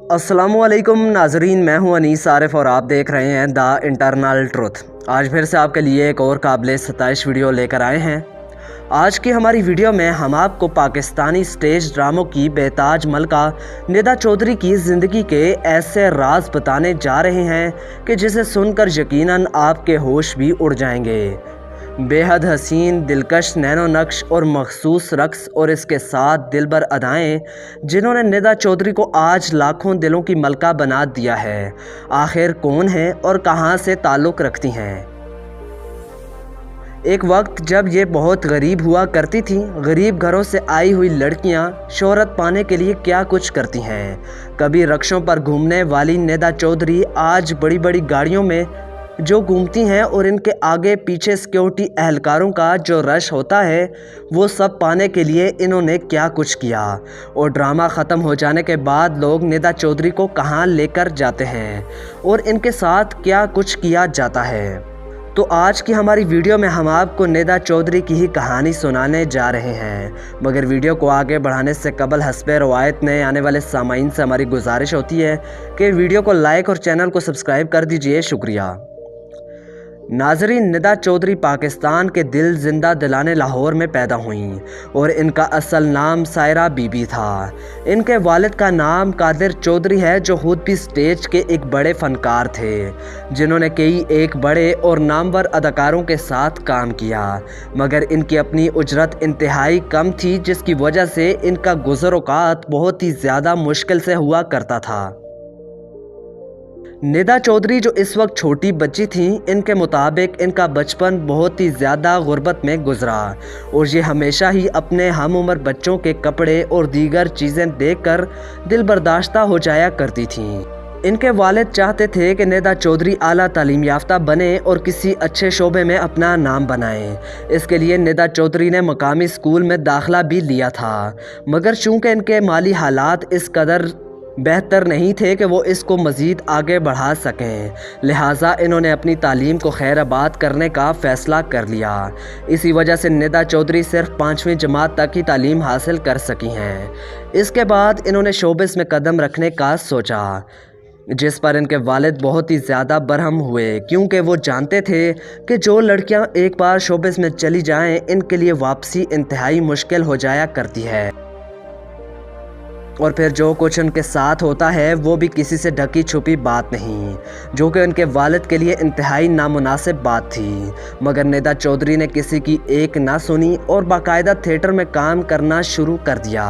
अस्सलामुअलैकुम नाजरीन, मैं हूं अनीस आरिफ और आप देख रहे हैं द इंटरनल ट्रुथ। आज फिर से आपके लिए एक और काबिल सताइश वीडियो लेकर आए हैं। आज की हमारी वीडियो में हम आपको पाकिस्तानी स्टेज ड्रामों की बेताज मलका निदा चौधरी की ज़िंदगी के ऐसे राज बताने जा रहे हैं कि जिसे सुनकर यकीनन आपके होश भी उड़ जाएंगे। बेहद हसीन, दिलकश नैनो नक्श और मखसूस रक्स और इसके साथ दिलबर अदाएँ जिन्होंने निदा चौधरी को आज लाखों दिलों की मलका बना दिया है, आखिर कौन है और कहां से ताल्लुक़ रखती हैं। एक वक्त जब ये बहुत गरीब हुआ करती थी, गरीब घरों से आई हुई लड़कियां शोहरत पाने के लिए क्या कुछ करती हैं। कभी रक्षों पर घूमने वाली निदा चौधरी आज बड़ी बड़ी गाड़ियों में जो घूमती हैं और इनके आगे पीछे सिक्योरिटी एहलकारों का जो रश होता है, वो सब पाने के लिए इन्होंने क्या कुछ किया और ड्रामा ख़त्म हो जाने के बाद लोग निदा चौधरी को कहां लेकर जाते हैं और इनके साथ क्या कुछ किया जाता है। तो आज की हमारी वीडियो में हम आपको निदा चौधरी की ही कहानी सुनाने जा रहे हैं। मगर वीडियो को आगे बढ़ाने से कबल हस्बे रवायत नए आने वाले सामाइन से हमारी गुजारिश होती है कि वीडियो को लाइक और चैनल को सब्सक्राइब कर दीजिए। शुक्रिया। नाजरीन, निदा चौधरी पाकिस्तान के दिल जिंदा दिलाने लाहौर में पैदा हुईं और इनका असल नाम सायरा बीबी था। इनके वालिद का नाम कादिर चौधरी है, जो खुद भी स्टेज के एक बड़े फ़नकार थे जिन्होंने कई एक बड़े और नामवर अदाकारों के साथ काम किया। मगर इनकी अपनी उजरत इंतहाई कम थी, जिसकी वजह से इनका गुज़र-औक़ात बहुत ही ज़्यादा मुश्किल से हुआ करता था। निदा चौधरी जो इस वक्त छोटी बच्ची थीं, इनके मुताबिक इनका बचपन बहुत ही ज़्यादा गुर्बत में गुजरा और ये हमेशा ही अपने हम उम्र बच्चों के कपड़े और दीगर चीज़ें देखकर दिल बर्दाश्ता हो जाया करती थीं। इनके वालिद चाहते थे कि निदा चौधरी आला तालीम याफ्ता बने और किसी अच्छे शोबे में अपना नाम बनाएं। इसके लिए निदा चौधरी ने मकामी स्कूल में दाखिला भी लिया था, मगर चूँकि इनके माली हालात इस कदर बेहतर नहीं थे कि वो इसको मज़ीद आगे बढ़ा सकें, लिहाजा इन्होंने अपनी तालीम को खैराबाद करने का फ़ैसला कर लिया। इसी वजह से निदा चौधरी सिर्फ 5वीं जमात तक ही तालीम हासिल कर सकी हैं। इसके बाद इन्होंने शोबिस में कदम रखने का सोचा, जिस पर इनके वालिद बहुत ही ज़्यादा बरहम हुए, क्योंकि वो जानते थे कि जो लड़कियां एक बार शोबिस में चली जाएं, इनके लिए वापसी इंतहाई मुश्किल हो जाया करती है और फिर जो कुछ उनके साथ होता है वो भी किसी से ढकी छुपी बात नहीं, जो कि उनके वालिद के लिए इंतहाई नामुनासिब बात थी। मगर निदा चौधरी ने किसी की एक ना सुनी और बाकायदा थिएटर में काम करना शुरू कर दिया।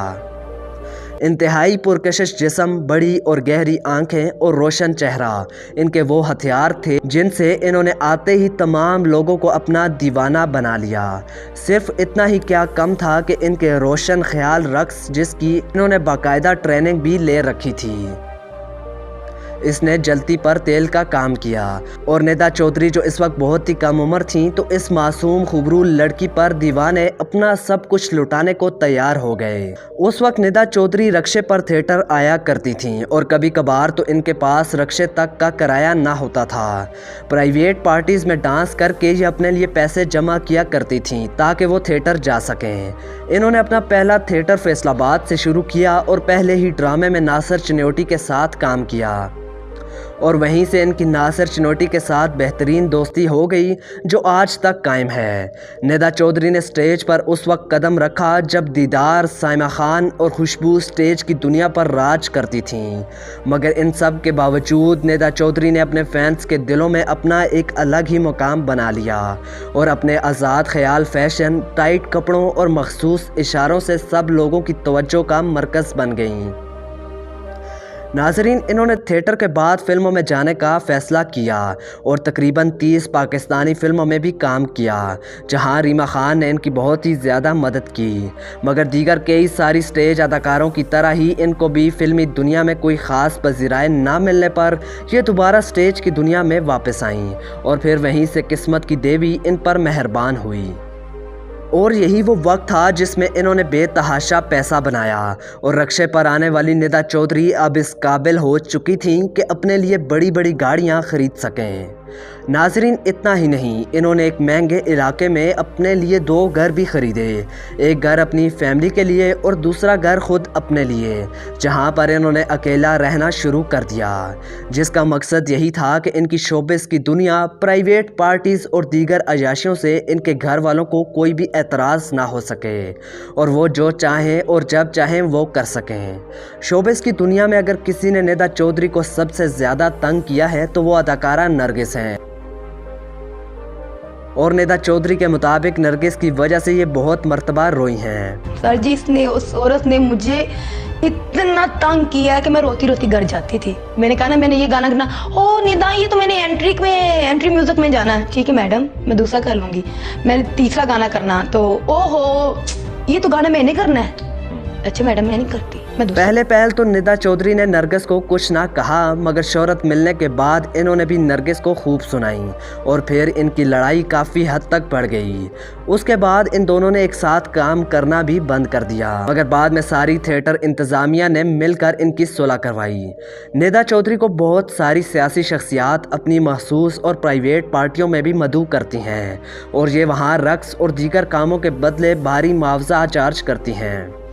इंतहाई पुरकशिश जिस्म, बड़ी और गहरी आंखें और रोशन चेहरा इनके वो हथियार थे जिनसे इन्होंने आते ही तमाम लोगों को अपना दीवाना बना लिया। सिर्फ इतना ही क्या कम था कि इनके रोशन ख्याल रक्स, जिसकी इन्होंने बाकायदा ट्रेनिंग भी ले रखी थी, इसने जलती पर तेल का काम किया और निदा चौधरी जो इस वक्त बहुत ही कम उम्र थी, तो इस मासूम खूबरू लड़की पर दीवाने अपना सब कुछ लुटाने को तैयार हो गए। उस वक्त निदा चौधरी रक्शे पर थिएटर आया करती थीं और कभी कभार तो इनके पास रक्शे तक का किराया ना होता था। प्राइवेट पार्टीज़ में डांस करके ये अपने लिए पैसे जमा किया करती थीं ताकि वो थिएटर जा सकें। इन्होंने अपना पहला थिएटर फैसलाबाद से शुरू किया और पहले ही ड्रामे में नासिर चिन्योटी के साथ काम किया और वहीं से इनकी नासिर चिन्योटी के साथ बेहतरीन दोस्ती हो गई, जो आज तक कायम है। निदा चौधरी ने स्टेज पर उस वक्त कदम रखा जब दीदार, साइमा खान और खुशबू स्टेज की दुनिया पर राज करती थीं। मगर इन सब के बावजूद निदा चौधरी ने अपने फैंस के दिलों में अपना एक अलग ही मुकाम बना लिया और अपने आज़ाद ख्याल, फैशन, टाइट कपड़ों और मखसूस इशारों से सब लोगों की तवज्जो का मरकज़ बन गईं। नाजरीन, इन्होंने थिएटर के बाद फिल्मों में जाने का फ़ैसला किया और तकरीबन 30 पाकिस्तानी फिल्मों में भी काम किया, जहां रीमा खान ने इनकी बहुत ही ज़्यादा मदद की। मगर दीगर कई सारी स्टेज अदाकारों की तरह ही इनको भी फिल्मी दुनिया में कोई ख़ास पज़ीराई ना मिलने पर ये दोबारा स्टेज की दुनिया में वापस आईं और फिर वहीं से किस्मत की देवी इन पर मेहरबान हुई और यही वो वक्त था जिसमें इन्होंने बेतहाशा पैसा बनाया और रक्शे पर आने वाली निदा चौधरी अब इस काबिल हो चुकी थीं कि अपने लिए बड़ी बड़ी गाड़ियां खरीद सकें। नाजरीन, इतना ही नहीं, इन्होंने एक महंगे इलाके में अपने लिए 2 घर भी ख़रीदे। एक घर अपनी फैमिली के लिए और दूसरा घर खुद अपने लिए, जहां पर इन्होंने अकेला रहना शुरू कर दिया, जिसका मकसद यही था कि इनकी शोबिस की दुनिया, प्राइवेट पार्टीज़ और दीगर अयाशियों से इनके घर वालों को कोई भी एतराज़ ना हो सके और वो जो चाहें और जब चाहें वो कर सकें। शोबिस की दुनिया में अगर किसी ने निदा चौधरी को सबसे ज़्यादा तंग किया है तो वो अदाकारा नरगिस हैं। और निदा चौधरी के मुताबिक नरगिस की वजह से ये बहुत मर्तबा रोई हैं। सर जी, उस औरत ने मुझे इतना तंग किया है कि मैं रोती रोती घर जाती थी। मैंने कहा ना, मैंने ये गाना करना, ओ निदा ये तो मैंने एंट्री म्यूजिक में जाना है। ठीक है मैडम, मैं दूसरा कर लूँगी। मैंने तीसरा गाना करना, तो ओहो ये तो गाना मैंने करना है। अच्छा मैडम, मैं नहीं करती, मैं पहले पहल तो निदा चौधरी ने नरगिस को कुछ ना कहा, मगर शोहरत मिलने के बाद इन्होंने भी नरगिस को खूब सुनाई और फिर इनकी लड़ाई काफ़ी हद तक बढ़ गई। उसके बाद इन दोनों ने एक साथ काम करना भी बंद कर दिया, मगर बाद में सारी थिएटर इंतज़ामिया ने मिलकर इनकी सुलह करवाई। निदा चौधरी को बहुत सारी सियासी शख्सियात अपनी महसूस और प्राइवेट पार्टियों में भी मदऊ करती हैं और ये वहाँ रक्स और दीगर कामों के बदले भारी मुआवजा चार्ज करती हैं।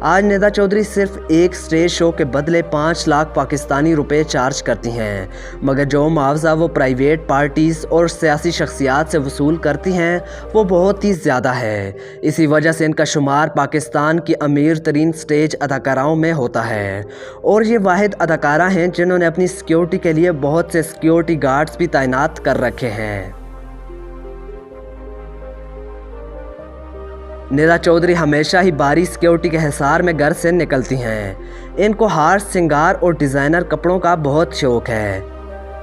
आज निदा चौधरी सिर्फ एक स्टेज शो के बदले 5 लाख पाकिस्तानी रुपए चार्ज करती हैं, मगर जो मुआवजा वो प्राइवेट पार्टीज़ और सियासी शख्सियात से वसूल करती हैं वो बहुत ही ज़्यादा है। इसी वजह से इनका शुमार पाकिस्तान की अमीर तरीन स्टेज अदाकाराओं में होता है और ये वाहिद अदाकारा हैं जिन्होंने अपनी सिक्योरिटी के लिए बहुत से सिक्योरिटी गार्ड्स भी तैनात कर रखे हैं। निदा चौधरी हमेशा ही भारी सिक्योरिटी के हिसार में घर से निकलती हैं। इनको हार, श्रृंगार और डिज़ाइनर कपड़ों का बहुत शौक़ है।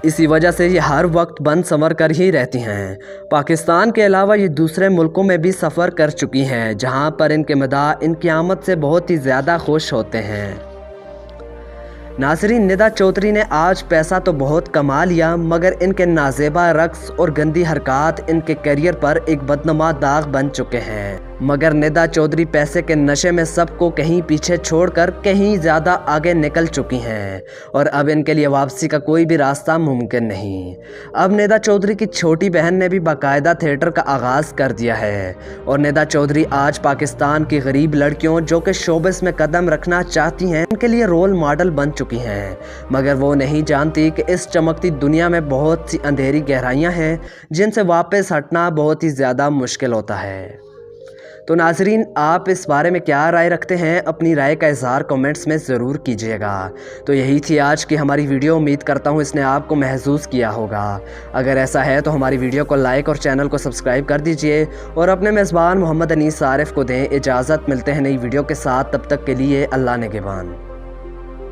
इसी वजह से ये हर वक्त बंद संवर कर ही रहती हैं। पाकिस्तान के अलावा ये दूसरे मुल्कों में भी सफ़र कर चुकी हैं, जहां पर इनके मदाह इनकी आमद से बहुत ही ज़्यादा खुश होते हैं। नाज़रीन, निदा चौधरी ने आज पैसा तो बहुत कमा लिया, मगर इनके नाजेबा रक्स और गंदी हरकत इनके करियर पर एक बदनुमा दाग बन चुके हैं। मगर निदा चौधरी पैसे के नशे में सबको कहीं पीछे छोड़कर कहीं ज़्यादा आगे निकल चुकी हैं और अब इनके लिए वापसी का कोई भी रास्ता मुमकिन नहीं। अब निदा चौधरी की छोटी बहन ने भी बाकायदा थिएटर का आगाज़ कर दिया है और निदा चौधरी आज पाकिस्तान की गरीब लड़कियों जो कि शोबिस में कदम रखना चाहती हैं उनके लिए रोल मॉडल बन चुकी हैं, मगर वो नहीं जानती कि इस चमकती दुनिया में बहुत सी अंधेरी गहराइयाँ हैं जिनसे वापस हटना बहुत ही ज़्यादा मुश्किल होता है। तो नाजरीन, आप इस बारे में क्या राय रखते हैं? अपनी राय का इज़हार कमेंट्स में ज़रूर कीजिएगा। तो यही थी आज की हमारी वीडियो। उम्मीद करता हूँ इसने आपको महसूस किया होगा। अगर ऐसा है तो हमारी वीडियो को लाइक और चैनल को सब्सक्राइब कर दीजिए और अपने मेज़बान मोहम्मद अनीस आरिफ को दें इजाज़त। मिलते हैं नई वीडियो के साथ, तब तक के लिए अल्लाह निगहबान।